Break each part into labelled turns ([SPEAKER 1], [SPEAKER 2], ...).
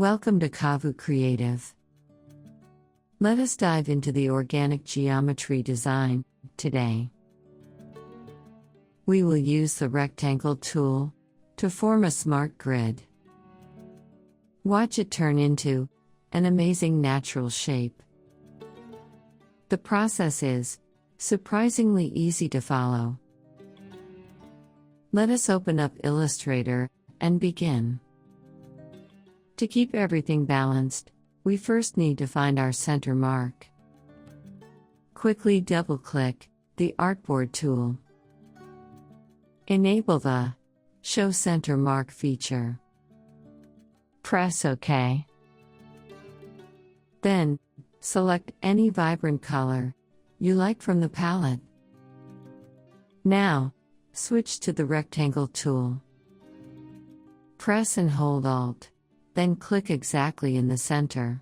[SPEAKER 1] Welcome to Kavu Creative. Let us dive into the organic geometry design today. We will use the rectangle tool to form a smart grid. Watch it turn into an amazing natural shape. The process is surprisingly easy to follow. Let us open up Illustrator and begin. To keep everything balanced, we first need to find our center mark. Quickly double-click the Artboard tool. Enable the Show Center Mark feature. Press OK. Then, select any vibrant color you like from the palette. Now, switch to the Rectangle tool. Press and hold Alt. Then click exactly in the center.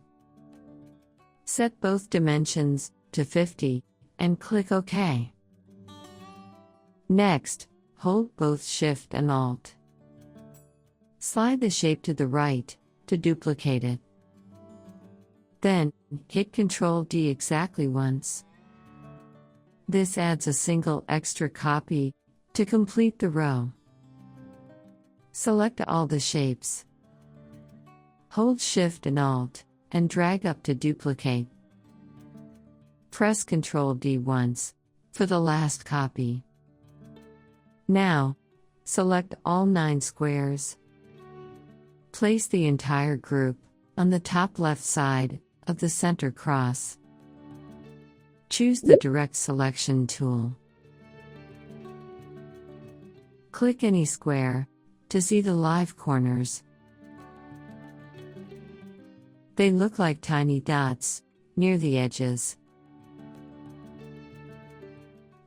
[SPEAKER 1] Set both dimensions to 50 and click OK. Next, hold both Shift and Alt. Slide the shape to the right to duplicate it. Then, hit Ctrl-D exactly once. This adds a single extra copy to complete the row. Select all the shapes. Hold Shift and Alt, and drag up to duplicate. Press Ctrl-D once, for the last copy. Now, select all 9 squares. Place the entire group on the top left side of the center cross. Choose the Direct Selection tool. Click any square to see the live corners. They look like tiny dots near the edges.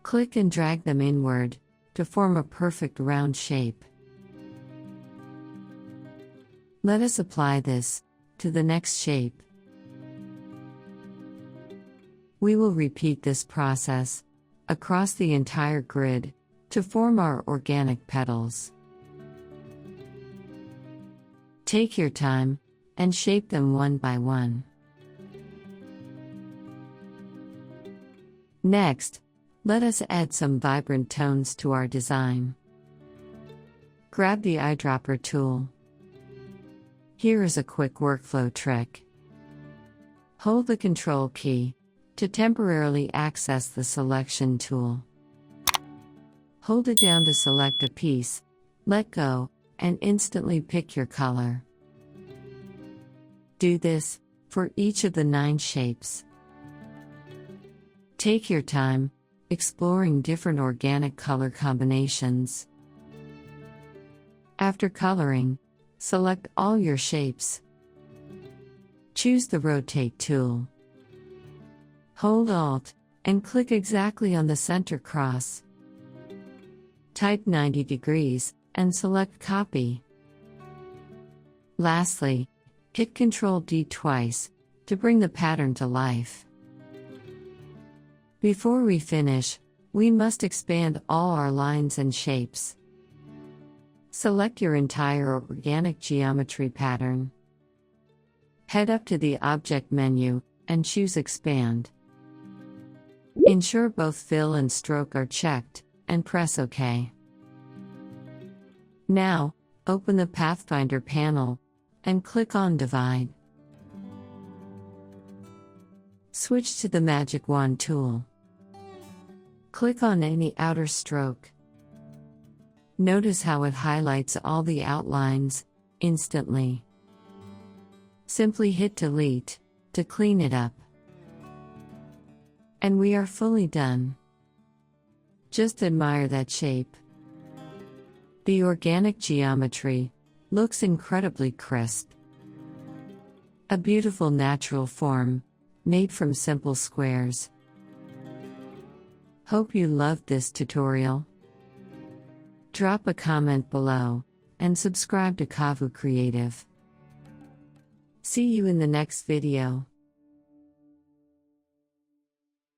[SPEAKER 1] Click and drag them inward to form a perfect round shape. Let us apply this to the next shape. We will repeat this process across the entire grid to form our organic petals. Take your time and shape them one by one. Next, let us add some vibrant tones to our design. Grab the Eyedropper tool. Here is a quick workflow trick. Hold the Control key to temporarily access the Selection tool. Hold it down to select a piece, let go, and instantly pick your color. Do this for each of the 9 shapes. Take your time, exploring different organic color combinations. After coloring, select all your shapes. Choose the Rotate tool. Hold Alt, and click exactly on the center cross. Type 90 degrees, and select Copy. Lastly, hit Ctrl-D twice to bring the pattern to life. Before we finish, we must expand all our lines and shapes. Select your entire organic geometry pattern. Head up to the Object menu and choose Expand. Ensure both Fill and Stroke are checked, and press OK. Now, open the Pathfinder panel and click on Divide. Switch to the Magic Wand tool. Click on any outer stroke. Notice how it highlights all the outlines instantly. Simply hit Delete to clean it up. And we are fully done. Just admire that shape. The organic geometry looks incredibly crisp. A beautiful natural form, made from simple squares. Hope you loved this tutorial. Drop a comment below, and subscribe to Kavu Creative. See you in the next video.